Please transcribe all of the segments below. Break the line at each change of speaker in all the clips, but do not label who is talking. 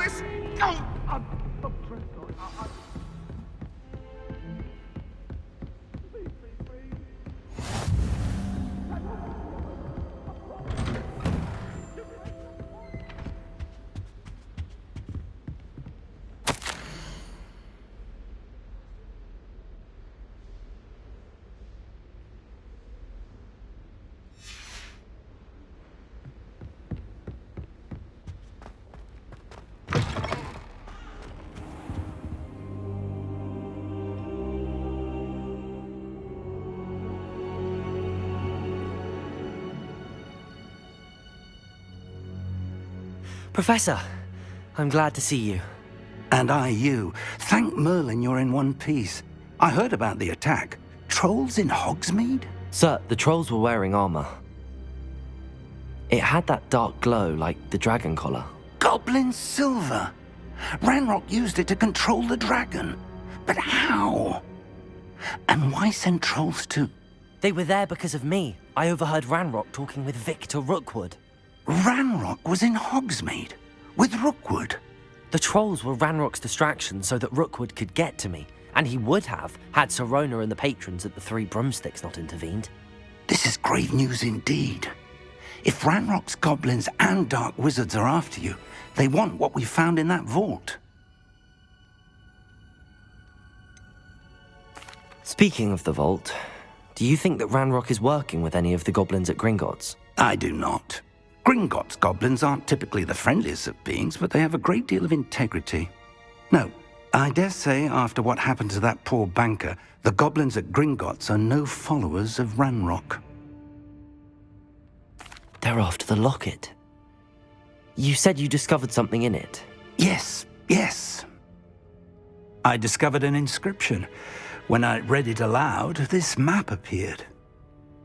this! Oh!
I'm sorry. Please.
Professor, I'm glad to see you.
And I you. Thank Merlin you're in one piece. I heard about the attack. Trolls in Hogsmeade?
Sir, the trolls were wearing armor. It had that dark glow like the dragon collar.
Goblin silver! Ranrock used it to control the dragon. But how? And why send trolls to...
They were there because of me. I overheard Ranrock talking with Victor Rookwood.
Ranrock was in Hogsmeade? With Rookwood?
The trolls were Ranrock's distraction so that Rookwood could get to me. And he would have, had Sirona and the patrons at the Three Broomsticks not intervened.
This is grave news indeed. If Ranrock's goblins and dark wizards are after you, they want what we found in that vault.
Speaking of the vault, do you think that Ranrock is working with any of the goblins at Gringotts?
I do not. Gringotts goblins aren't typically the friendliest of beings, but they have a great deal of integrity. No, I dare say after what happened to that poor banker, the goblins at Gringotts are no followers of Ranrock.
They're after the locket. You said you discovered something in it.
Yes. I discovered an inscription. When I read it aloud, this map appeared.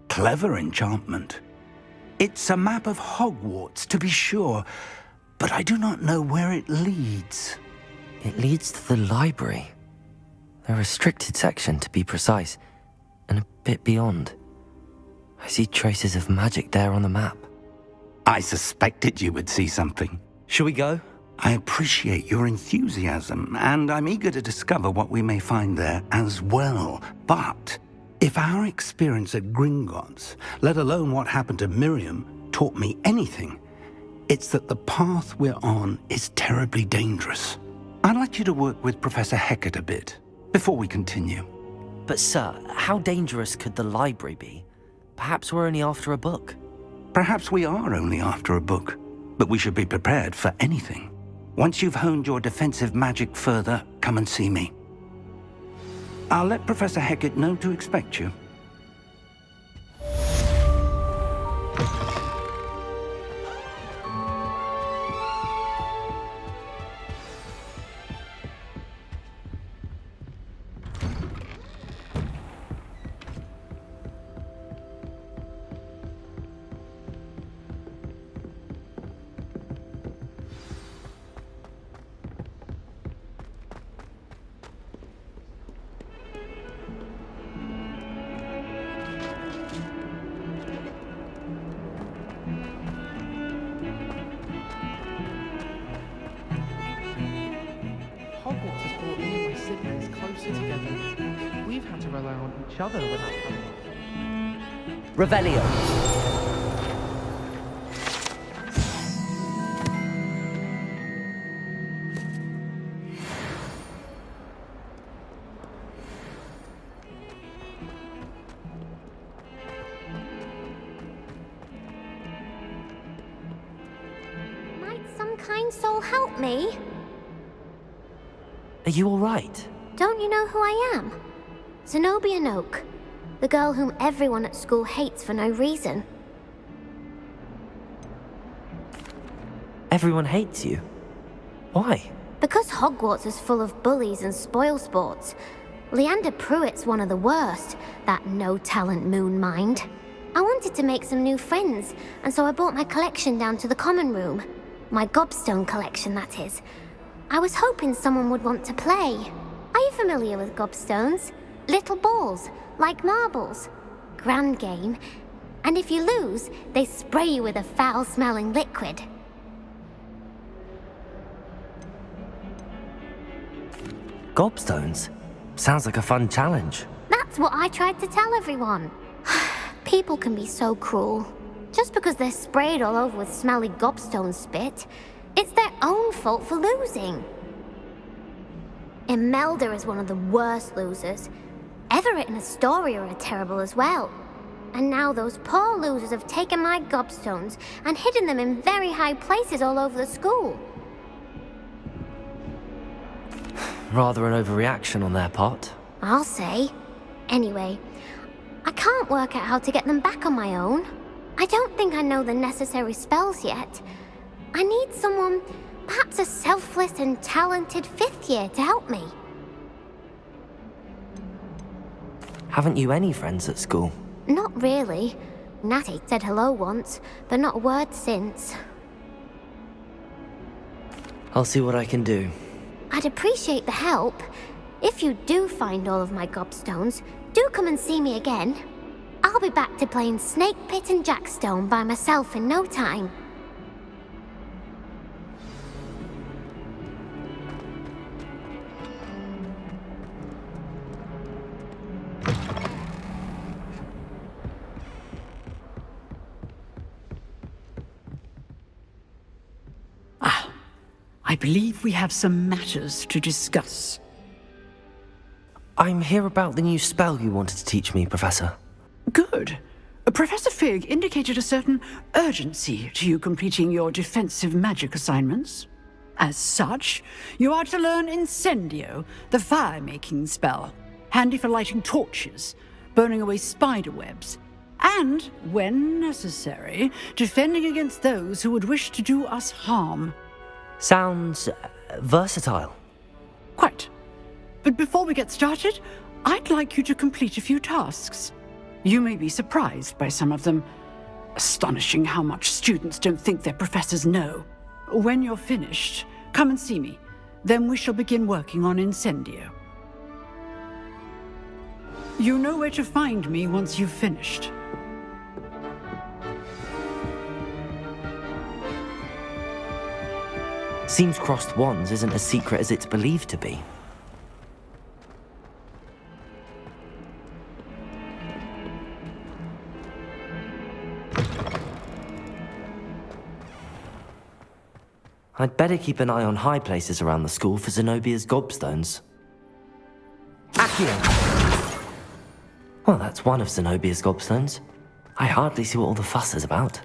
Clever enchantment. It's a map of Hogwarts, to be sure, but I do not know where it leads.
It leads to the library. A restricted section, to be precise, and a bit beyond. I see traces of magic there on the map.
I suspected you would see something.
Shall we go?
I appreciate your enthusiasm, and I'm eager to discover what we may find there as well. But if our experience at Gringotts, let alone what happened to Miriam, taught me anything, it's that the path we're on is terribly dangerous. I'd like you to work with Professor Hecat a bit before we continue.
But sir, how dangerous could the library be? Perhaps we're only after a book.
Perhaps we are only after a book, but we should be prepared for anything. Once you've honed your defensive magic further, come and see me. I'll let Professor Hecat know to expect you.
Hogwarts has brought me and my siblings closer together. We've had to rely on each other without coming.
Revelio.
Might some kind soul help me?
Are you all right?
Don't you know who I am? Zenobia Noak, the girl whom everyone at school hates for no reason.
Everyone hates you. Why?
Because Hogwarts is full of bullies and spoilsports. Leander Pruitt's one of the worst, that no-talent moon mind. I wanted to make some new friends, and so I brought my collection down to the common room. My gobstone collection, that is. I was hoping someone would want to play. Are you familiar with gobstones? Little balls, like marbles. Grand game. And if you lose, they spray you with a foul-smelling liquid.
gobstones? Sounds like a fun challenge.
That's what I tried to tell everyone. People can be so cruel. Just because they're sprayed all over with smelly gobstone spit, it's their own fault for losing. Imelda is one of the worst losers. Everett and Astoria are terrible as well. And now those poor losers have taken my gobstones and hidden them in very high places all over the school.
Rather an overreaction on their part.
I'll say. Anyway, I can't work out how to get them back on my own. I don't think I know the necessary spells yet. I need someone, perhaps a selfless and talented 5th year to help me.
Haven't you any friends at school?
Not really. Natty said hello once, but not a word since.
I'll see what I can do.
I'd appreciate the help. If you do find all of my gobstones, do come and see me again. I'll be back to playing Snake Pit and Jackstone by myself in no time.
I believe we have some matters to discuss.
I'm here about the new spell you wanted to teach me, Professor.
Good. Professor Fig indicated a certain urgency to you completing your defensive magic assignments. As such, you are to learn Incendio, the fire-making spell, handy for lighting torches, burning away spider webs, and, when necessary, defending against those who would wish to do us harm.
Sounds versatile.
Quite. But before we get started, I'd like you to complete a few tasks. You may be surprised by some of them. Astonishing how much students don't think their professors know. When you're finished, come and see me. Then we shall begin working on Incendio. You know where to find me once you've finished.
Seems crossed wands isn't as secret as it's believed to be. I'd better keep an eye on high places around the school for Zenobia's gobstones. Accio! Well, that's one of Zenobia's gobstones. I hardly see what all the fuss is about.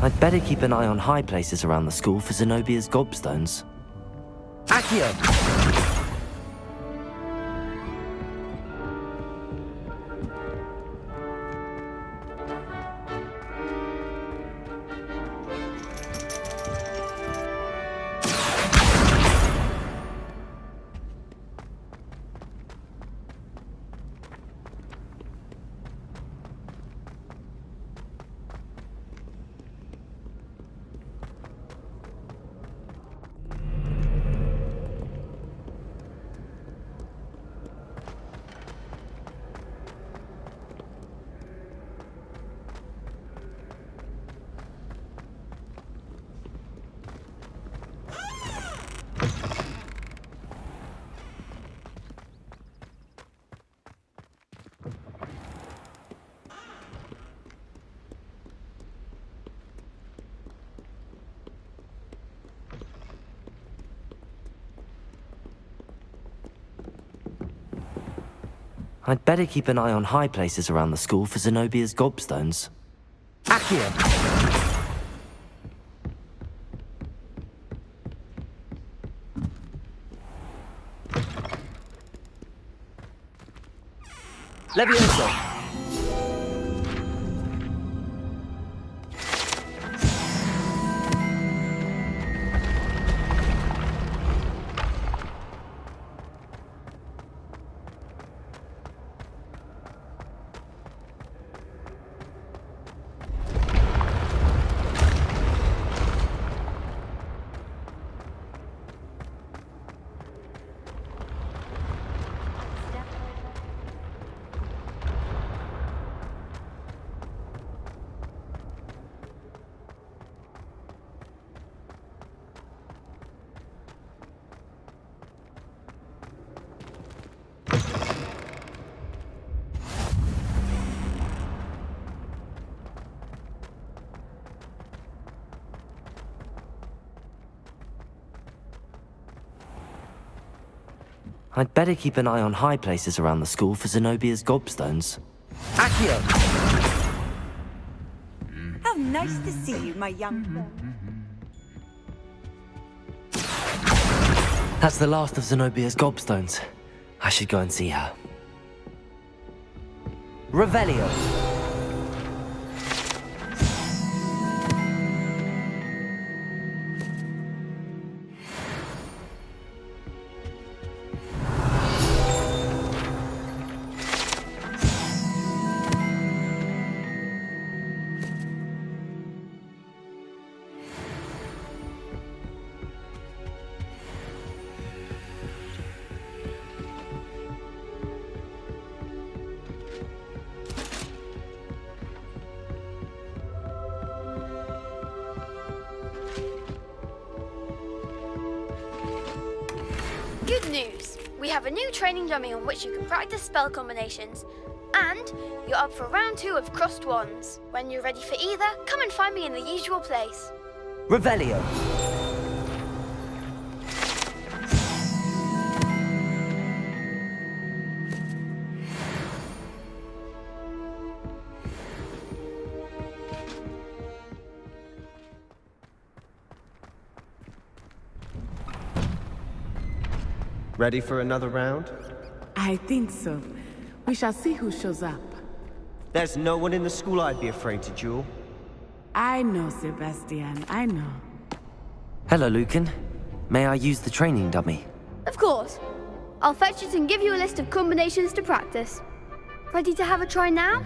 I'd better keep an eye on high places around the school for Zenobia's gobstones. Accio! I'd better keep an eye on high places around the school for Zenobia's gobstones. Accio! Levioso! I'd better keep an eye on high places around the school for Zenobia's gobstones. Accio!
How nice to see you, my young friend.
That's the last of Zenobia's gobstones. I should go and see her. Revelio!
Good news! We have a new training dummy on which you can practice spell combinations. And you're up for round 2 of Crossed Wands. When you're ready for either, come and find me in the usual place.
Revelio!
Ready for another round?
I think so. We shall see who shows up.
There's no one in the school I'd be afraid to duel.
I know, Sebastian, I know.
Hello, Lucan. May I use the training dummy?
Of course. I'll fetch it and give you a list of combinations to practice. Ready to have a try now?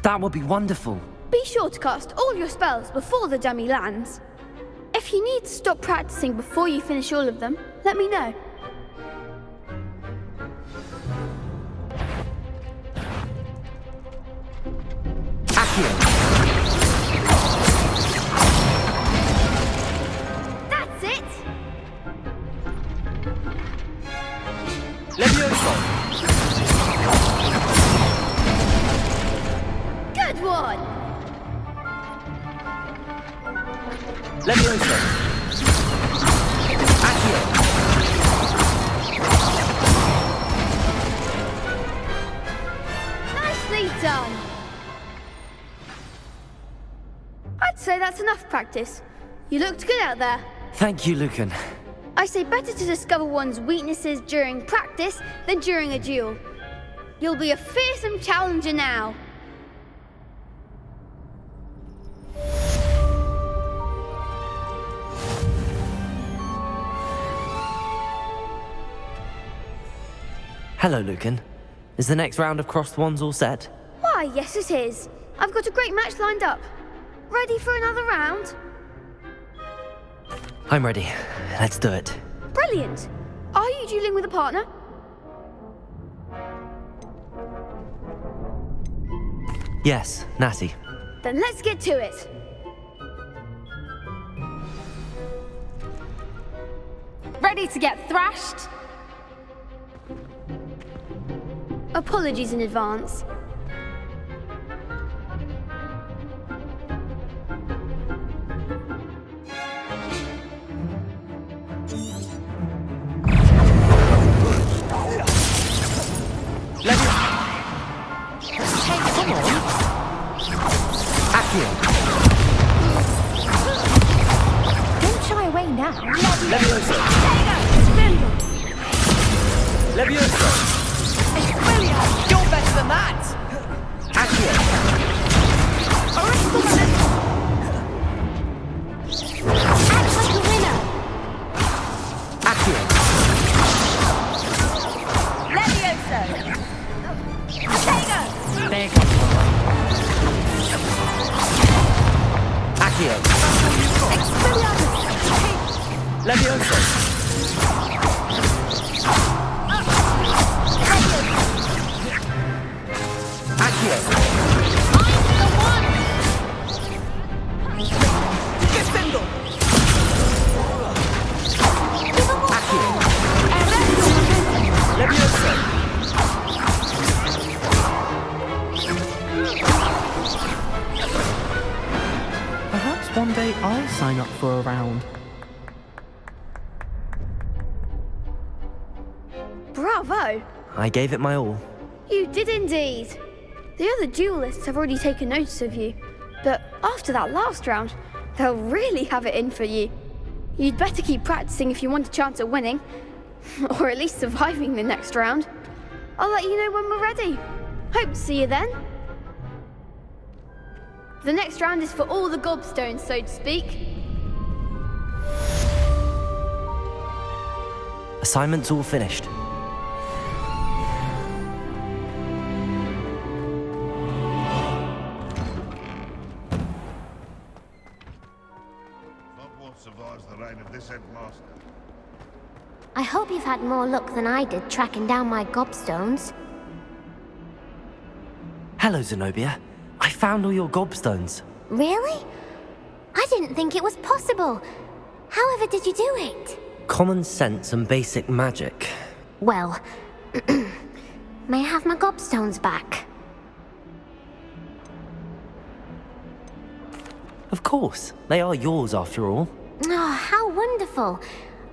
That would be wonderful.
Be sure to cast all your spells before the dummy lands. If you need to stop practicing before you finish all of them, let me know.
Accio!
That's it!
Levioso!
Good one!
Levioso! Accio!
Nicely done! I'd say that's enough practice. You looked good out there.
Thank you, Lucan.
I say better to discover one's weaknesses during practice than during a duel. You'll be a fearsome challenger now.
Hello, Lucan. Is the next round of Crossed Wands all set?
Why, yes it is. I've got a great match lined up. Ready for another round?
I'm ready. Let's do it.
Brilliant. Are you dueling with a partner?
Yes, Natty.
Then let's get to it. Ready to get thrashed? Apologies in advance.
Don't shy away now.
Levioso! Levioso!
You're better than that!
Accio!
Act like a winner.
Accio!
Levioso!
Accio! Levioso! Accio!
Incendio!
Accio! Levioso!
Perhaps one day I'll sign up for a round.
go.
I gave it my all.
You did indeed. The other duelists have already taken notice of you, but after that last round, they'll really have it in for you. You'd better keep practicing if you want a chance at winning, or at least surviving the next round. I'll let you know when we're ready. Hope to see you then. The next round is for all the gobstones, so to speak.
Assignment's all finished.
Hogwarts survives the reign of this headmaster.
I hope you've had more luck than I did tracking down my gobstones.
Hello, Zenobia. I found all your gobstones.
Really? I didn't think it was possible. However did you do it?
Common sense and basic magic.
Well, may I have my gobstones back?
Of course. They are yours after all.
Oh, how wonderful.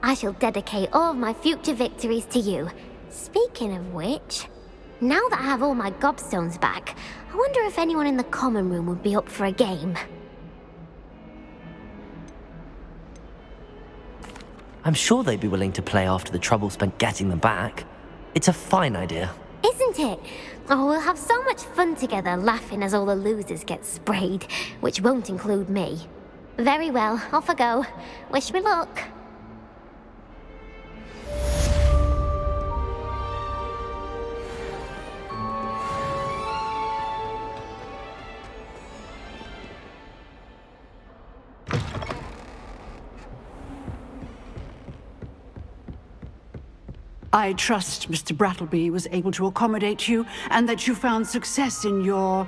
I shall dedicate all of my future victories to you. Speaking of which, now that I have all my gobstones back, I wonder if anyone in the common room would be up for a game.
I'm sure they'd be willing to play after the trouble spent getting them back. It's a fine idea.
Isn't it? Oh, we'll have so much fun together laughing as all the losers get sprayed, which won't include me. Very well, off I go. Wish me luck.
I trust Mr. Brattleby was able to accommodate you and that you found success in your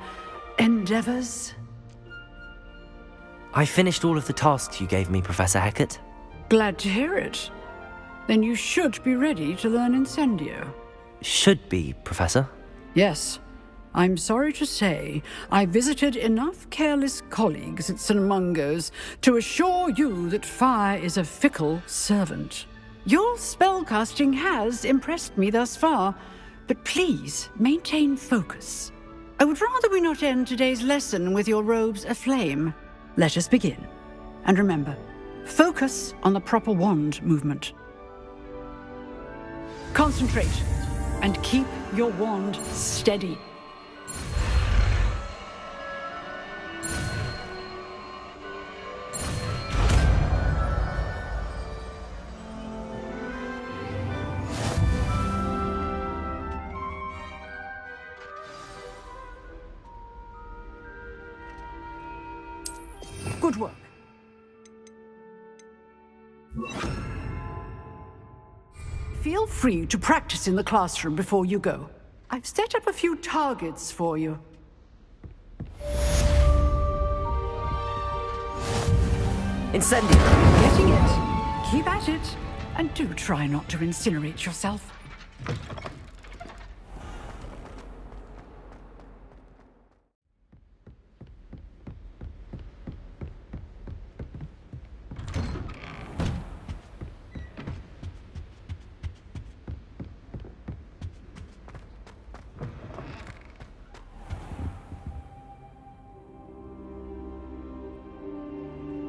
endeavors.
I finished all of the tasks you gave me, Professor Hecat.
Glad to hear it. Then you should be ready to learn Incendio.
Should be, Professor.
Yes. I'm sorry to say, I visited enough careless colleagues at St. Mungo's to assure you that fire is a fickle servant. Your spellcasting has impressed me thus far, but please maintain focus. I would rather we not end today's lesson with your robes aflame. Let us begin. And remember, focus on the proper wand movement. Concentrate and keep your wand steady. Good work. Feel free to practice in the classroom before you go. I've set up a few targets for you.
Incendio!
Getting it. Keep at it. And do try not to incinerate yourself.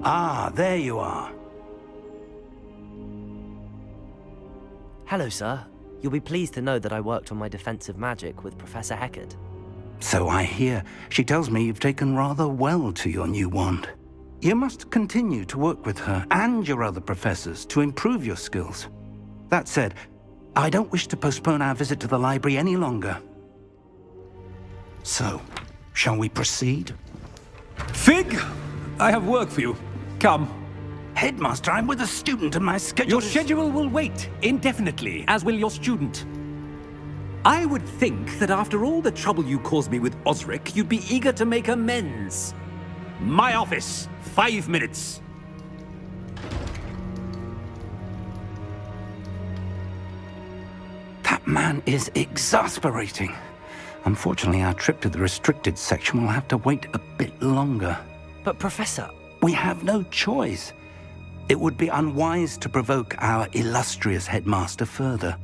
Ah, there you are.
Hello, sir. You'll be pleased to know that I worked on my defensive magic with Professor Hecat.
So I hear. She tells me you've taken rather well to your new wand. You must continue to work with her and your other professors to improve your skills. That said, I don't wish to postpone our visit to the library any longer. So, shall we proceed?
Fig! I have work for you. Come.
Headmaster, I'm with a student and my schedule
Your schedule will wait indefinitely, as will your student. I would think that after all the trouble you caused me with Osric, you'd be eager to make amends. My office, 5 minutes.
That man is exasperating. Unfortunately, our trip to the restricted section will have to wait a bit longer.
But Professor...
We have no choice. It would be unwise to provoke our illustrious headmaster further.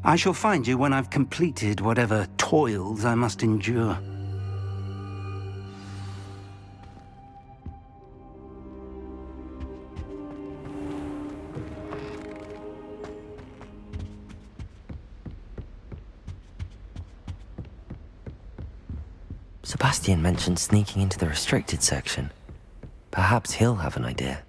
I shall find you when I've completed whatever toils I must endure.
Sebastian mentioned sneaking into the restricted section. Perhaps he'll have an idea.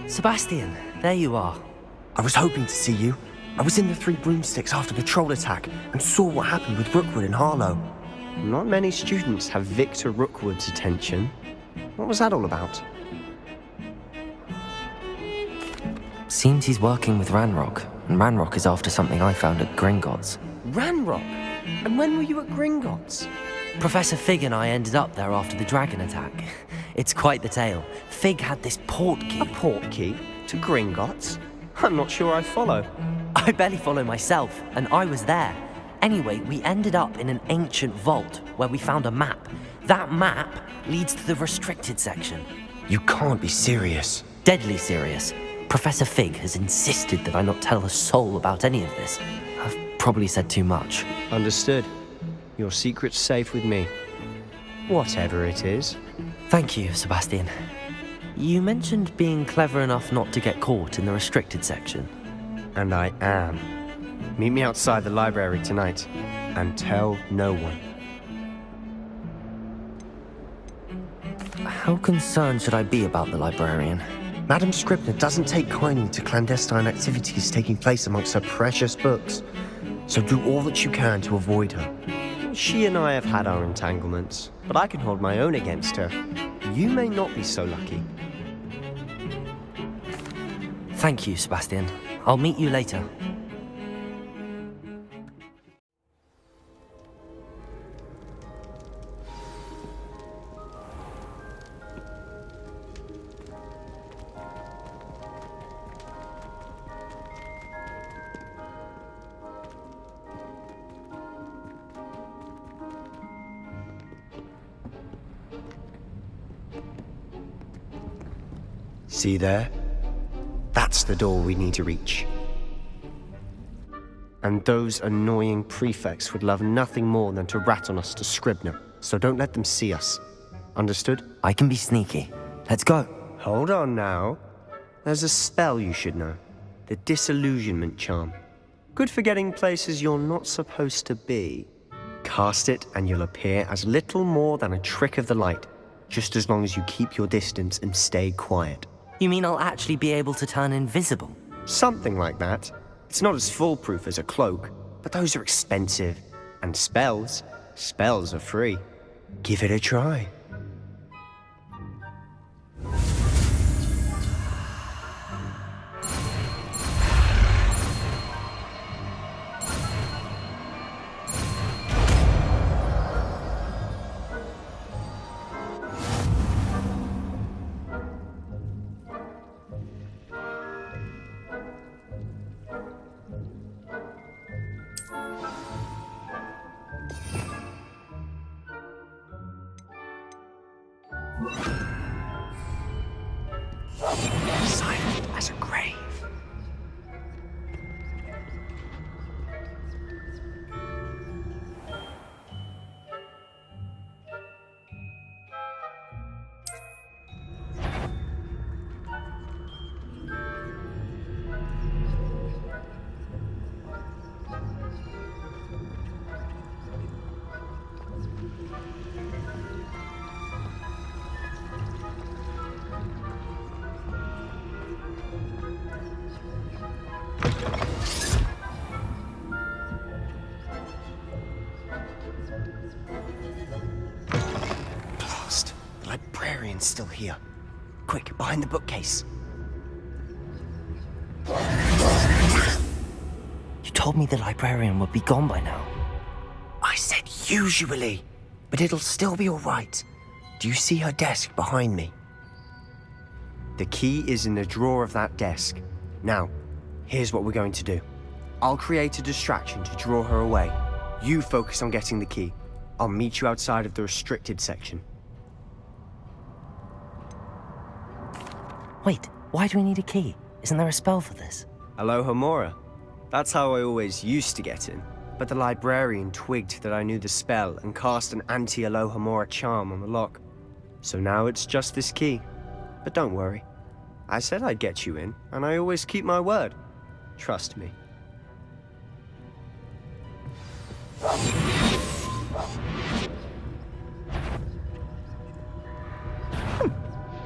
Sebastian, there you are.
I was hoping to see you. I was in the Three Broomsticks after the troll attack and saw what happened with Rookwood and Harlow. Not many students have Victor Rookwood's attention. What was that all about?
Seems he's working with Ranrock, and Ranrock is after something I found at Gringotts.
Ranrock? And when were you at Gringotts?
Professor Fig and I ended up there after the dragon attack. It's quite the tale. Fig had this port key.
A port key? To Gringotts? I'm not sure I follow.
I barely follow myself, and I was there. Anyway, we ended up in an ancient vault where we found a map. That map leads to the restricted section.
You can't be serious.
Deadly serious. Professor Fig has insisted that I not tell a soul about any of this. I've probably said too much.
Understood. Your secret's safe with me. Whatever it is.
Thank you, Sebastian. You mentioned being clever enough not to get caught in the restricted section.
And I am. Meet me outside the library tonight, and tell no one.
How concerned should I be about the librarian?
Madam Scribner doesn't take kindly to clandestine activities taking place amongst her precious books, so do all that you can to avoid her. She and I have had our entanglements, but I can hold my own against her. You may not be so lucky.
Thank you, Sebastian. I'll meet you later.
See there? That's the door we need to reach. And those annoying prefects would love nothing more than to rat on us to Scribner, so don't let them see us. Understood?
I can be sneaky. Let's go.
Hold on now. There's a spell you should know. The Disillusionment Charm. Good for getting places you're not supposed to be. Cast it and you'll appear as little more than a trick of the light, just as long as you keep your distance and stay quiet.
You mean I'll actually be able to turn invisible?
Something like that. It's not as foolproof as a cloak, but those are expensive. And spells are free. Give it a try.
Silent as a grave.
Librarian's still here. Quick, behind the bookcase.
You told me the librarian would be gone by now.
I said usually, but it'll still be all right. Do you see her desk behind me? The key is in the drawer of that desk. Now, here's what we're going to do. I'll create a distraction to draw her away. You focus on getting the key. I'll meet you outside of the restricted section.
Wait, why do we need a key? Isn't there a spell for this?
Alohomora. That's how I always used to get in. But the librarian twigged that I knew the spell and cast an anti-Alohomora charm on the lock. So now it's just this key. But don't worry. I said I'd get you in, and I always keep my word. Trust me.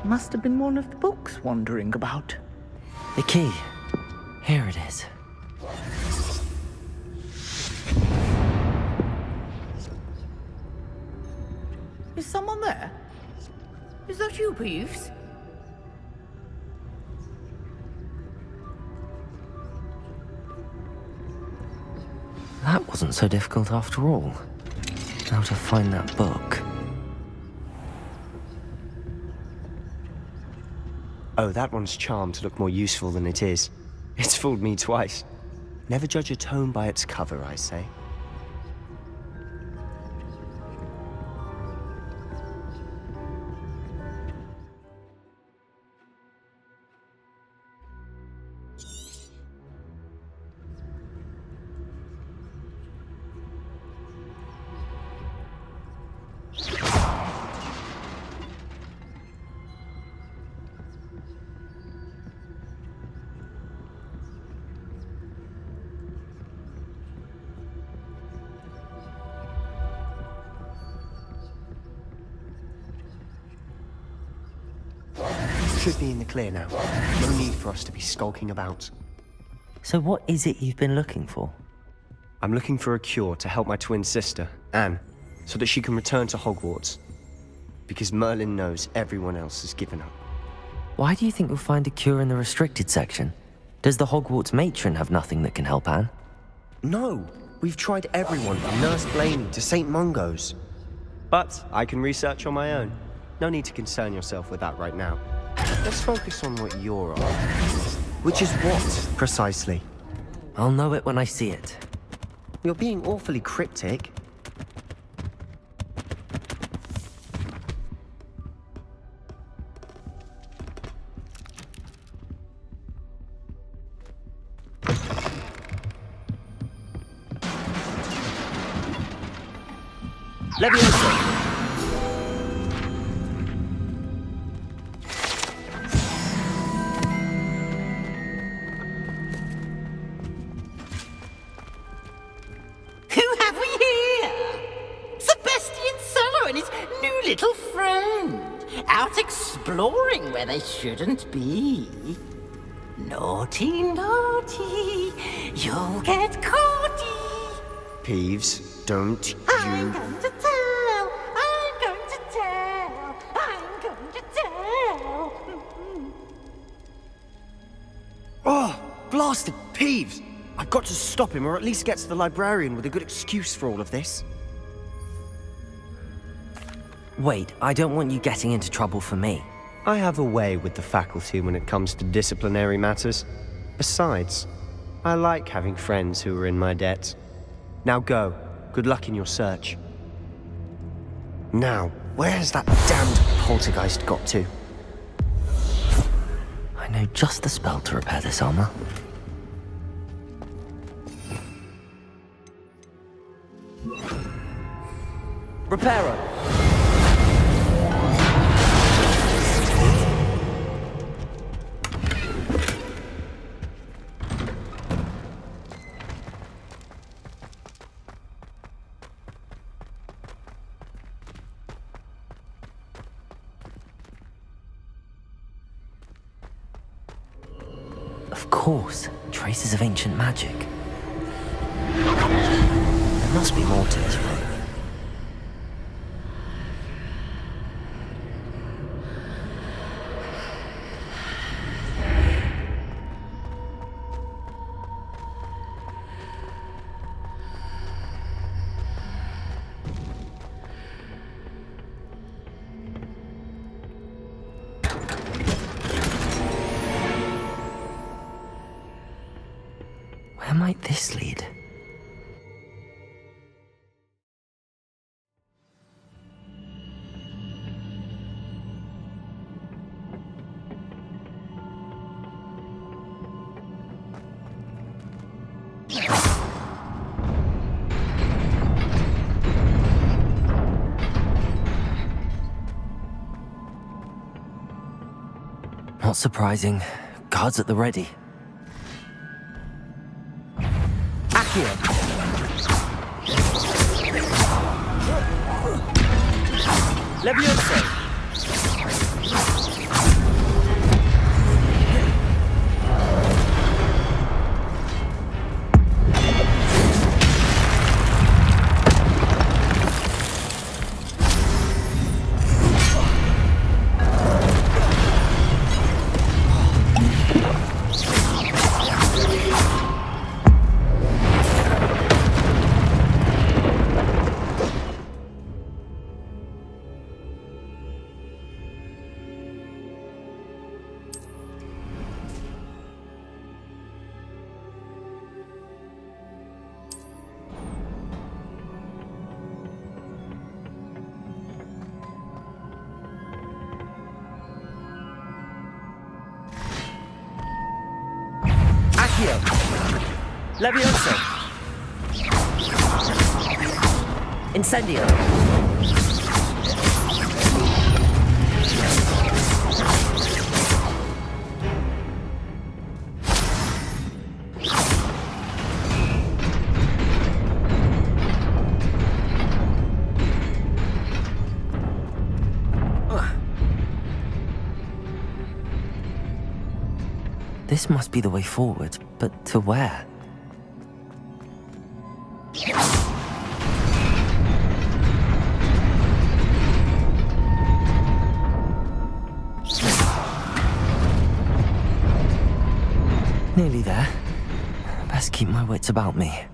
Must have been one of the books wandering about.
The key. Here it is.
Is someone there? Is that you, Peeves?
That wasn't so difficult after all. Now to find that book.
Oh, that one's charmed to look more useful than it is. It's fooled me twice. Never judge a tome by its cover, I say. Should be in the clear now. No need for us to be skulking about.
So what is it you've been looking for?
I'm looking for a cure to help my twin sister, Anne, so that she can return to Hogwarts. Because Merlin knows everyone else has given up.
Why do you think you'll find a cure in the restricted section? Does the Hogwarts matron have nothing that can help Anne?
No! We've tried everyone from Nurse Blaney to St. Mungo's. But I can research on my own. No need to concern yourself with that right now. Let's focus on what you're on. Which is what, precisely?
I'll know it when I see it.
You're being awfully cryptic. Leviosa!
Little friend, out exploring where they shouldn't be. Naughty, naughty, you'll get caughty.
Peeves, don't you...
I'm going to tell, I'm going to tell, I'm going to tell.
Oh, blasted Peeves! I've got to stop him, or at least get to the librarian with a good excuse for all of this.
Wait, I don't want you getting into trouble for me.
I have a way with the faculty when it comes to disciplinary matters. Besides, I like having friends who are in my debt. Now go. Good luck in your search. Now, where has that damned poltergeist got to?
I know just the spell to repair this armor.
Reparo!
Of course, traces of ancient magic. There must be more to this room. might this lead? Not surprising. Guards at the ready. Accio! Levioso! Levioso! Incendio! This must be the way forward, but to where? Nearly there. Best keep my wits about me.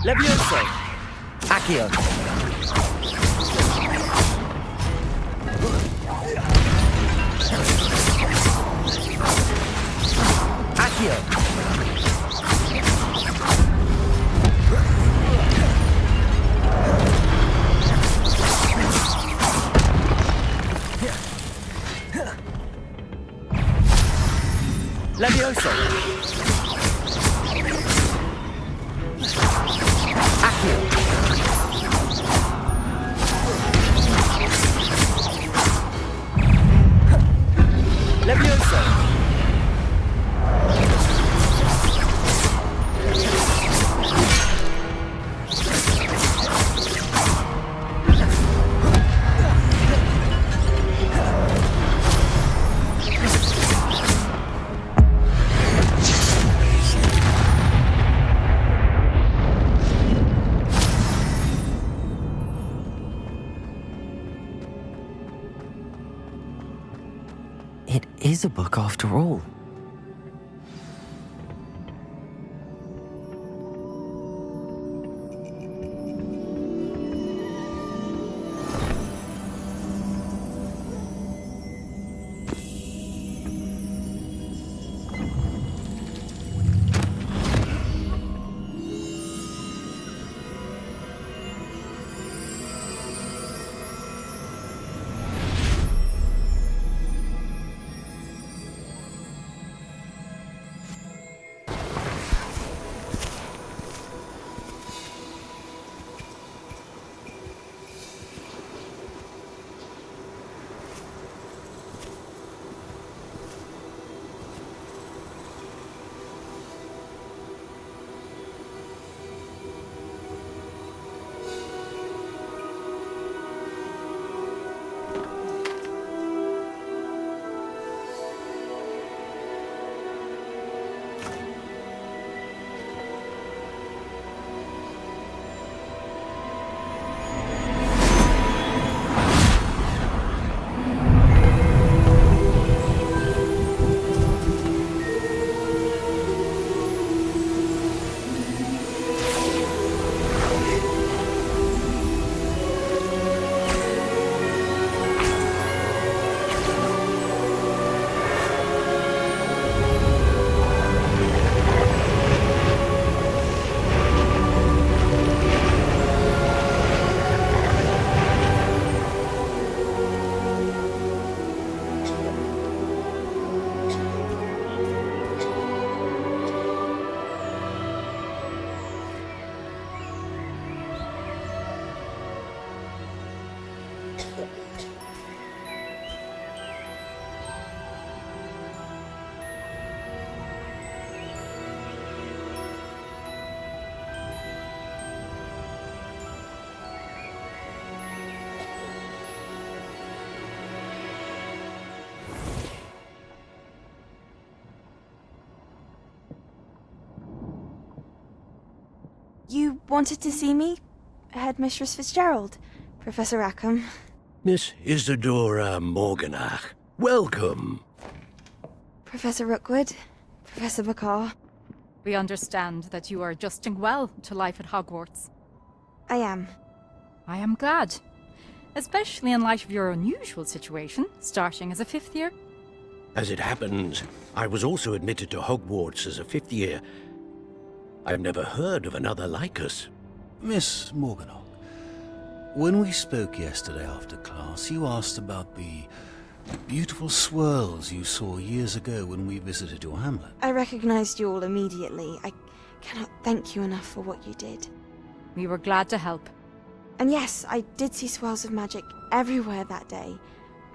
Levioso! Accio! Accio! Levioso! Accio! Levioso! It is a book after all.
You wanted to see me? Headmistress Fitzgerald, Professor Rackham.
Miss Isadora Morganach, welcome.
Professor Rookwood, Professor Bakar.
We understand that you are adjusting well to life at Hogwarts.
I am.
I am glad. Especially in light of your unusual situation, starting as a 5th year.
As it happens, I was also admitted to Hogwarts as a 5th year. I've never heard of another like us.
Miss Morganach, when we spoke yesterday after class, you asked about the beautiful swirls you saw years ago when we visited your hamlet.
I recognized you all immediately. I cannot thank you enough for what you did.
We were glad to help.
And yes, I did see swirls of magic everywhere that day.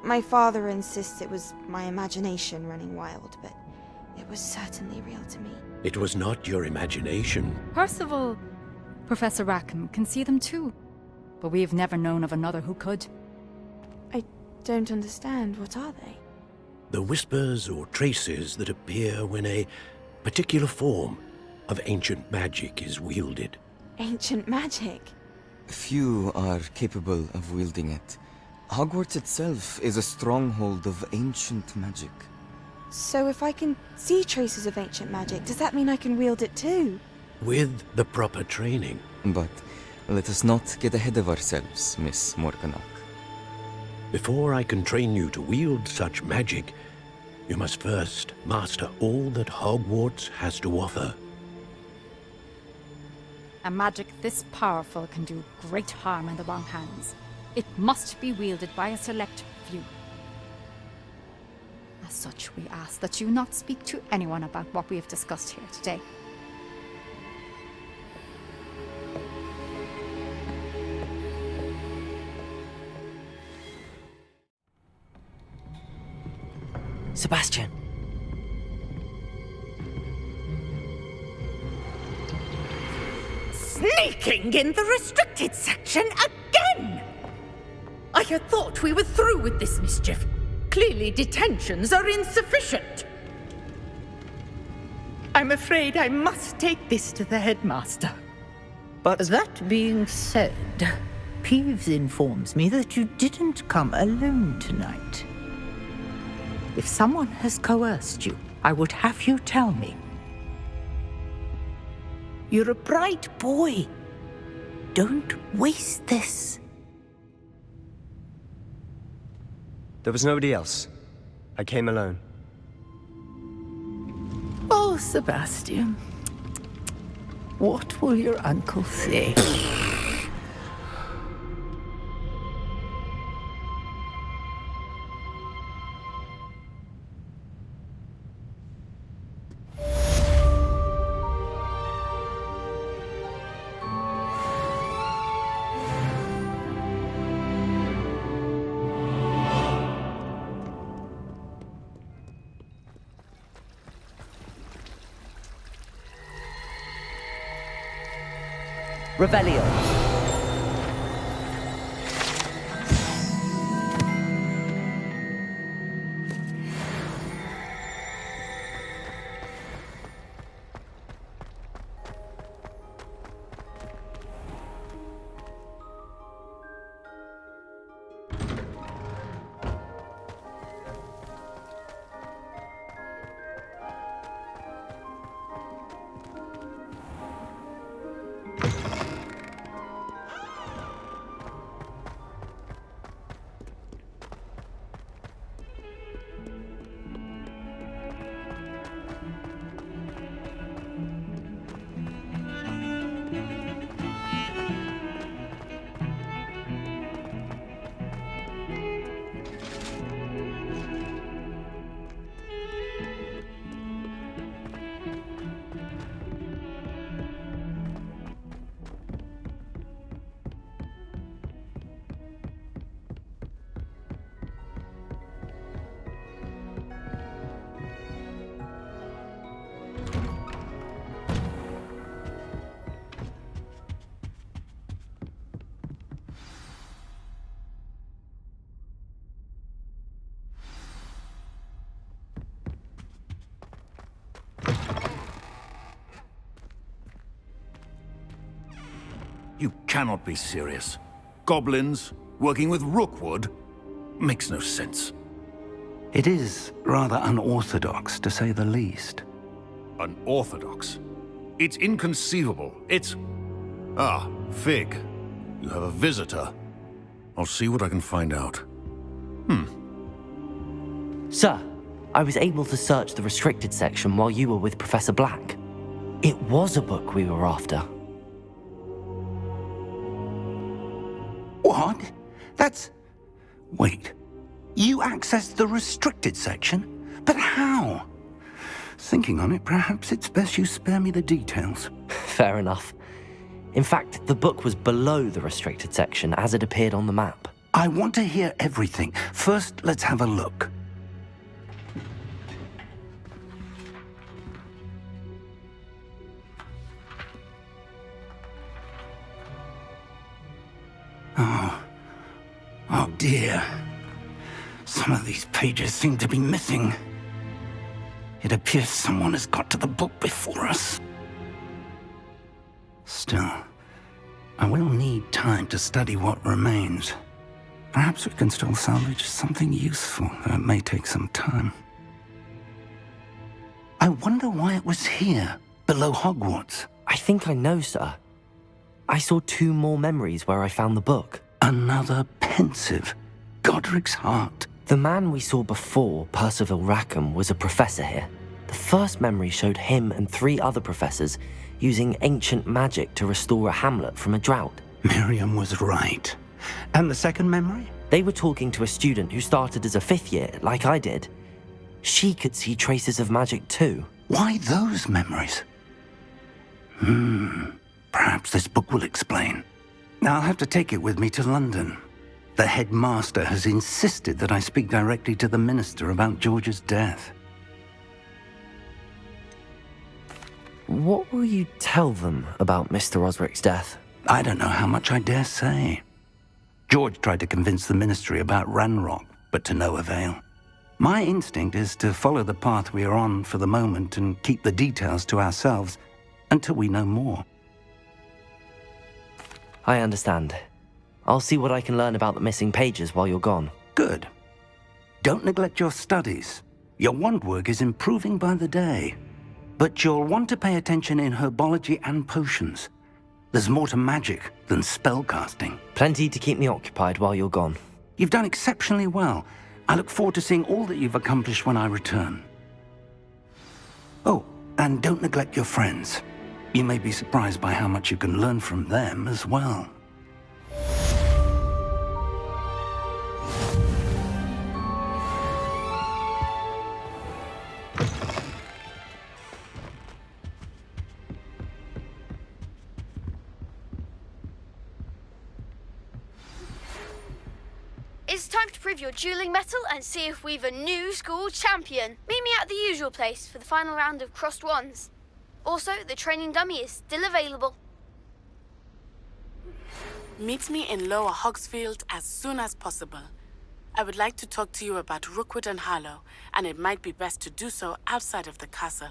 My father insists it was my imagination running wild, but it was certainly real to me.
It was not your imagination.
Percival, Professor Rackham can see them too, but we have never known of another who could.
I don't understand. What are they?
The whispers or traces that appear when a particular form of ancient magic is wielded.
Ancient magic?
Few are capable of wielding it. Hogwarts itself is a stronghold of ancient magic.
So if I can see traces of ancient magic, does that mean I can wield it too?
With the proper training.
But let us not get ahead of ourselves, Miss Morganach.
Before I can train you to wield such magic, you must first master all that Hogwarts has to offer.
A magic this powerful can do great harm in the wrong hands. It must be wielded by a select few. As such, we ask that you not speak to anyone about what we have discussed here today.
Sebastian!
Sneaking in the restricted section again! I had thought we were through with this mischief. Clearly detentions are insufficient. I'm afraid I must take this to the headmaster.
But
that being said, Peeves informs me that you didn't come alone tonight. If someone has coerced you, I would have you tell me. You're a bright boy. Don't waste this.
there was nobody else. I came alone.
Oh, Sebastian. What will your uncle say?
Revelio.
You cannot be serious. Goblins working with Rookwood? Makes no sense.
It is rather unorthodox, to say the least.
Unorthodox? It's inconceivable. It's... Ah, Fig. You have a visitor. I'll see what I can find out.
Sir, I was able to search the restricted section while you were with Professor Black. It was a book we were after.
What? That's... Wait. You accessed the restricted section? But how? Thinking on it, perhaps it's best you spare me the details.
Fair enough. In fact, the book was below the restricted section as it appeared on the map.
I want to hear everything. First, let's have a look. Oh dear. Some of these pages seem to be missing. It appears someone has got to the book before us. Still, I will need time to study what remains. Perhaps we can still salvage something useful, though it may take some time. I wonder why it was here, below Hogwarts.
I think I know, sir. I saw 2 more memories where I found the book.
Another pensive. Godric's heart.
The man we saw before, Percival Rackham, was a professor here. The first memory showed him and 3 other professors using ancient magic to restore a hamlet from a drought.
Miriam was right. And the second memory?
They were talking to a student who started as a 5th year, like I did. She could see traces of magic too.
Why those memories? Perhaps this book will explain. Now I'll have to take it with me to London. The headmaster has insisted that I speak directly to the minister about George's death.
What will you tell them about Mr. Osric's death?
I don't know how much I dare say. George tried to convince the ministry about Ranrock, but to no avail. My instinct is to follow the path we are on for the moment and keep the details to ourselves until we know more.
I understand. I'll see what I can learn about the missing pages while you're gone.
Good. Don't neglect your studies. Your wand work is improving by the day. But you'll want to pay attention in herbology and potions. There's more to magic than spellcasting.
Plenty to keep me occupied while you're gone.
You've done exceptionally well. I look forward to seeing all that you've accomplished when I return. Oh, and don't neglect your friends. You may be surprised by how much you can learn from them as well.
It's time to prove your dueling mettle and see if we've a new school champion. Meet me at the usual place for the final round of crossed wands. Also, the training dummy is still available.
Meet me in Lower Hogsfield as soon as possible. I would like to talk to you about Rookwood and Harlow, and it might be best to do so outside of the castle.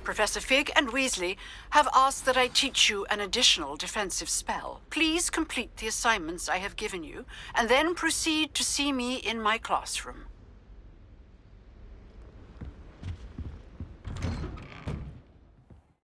Professor Fig and Weasley have asked that I teach you an additional defensive spell. Please complete the assignments I have given you, and then proceed to see me in my classroom.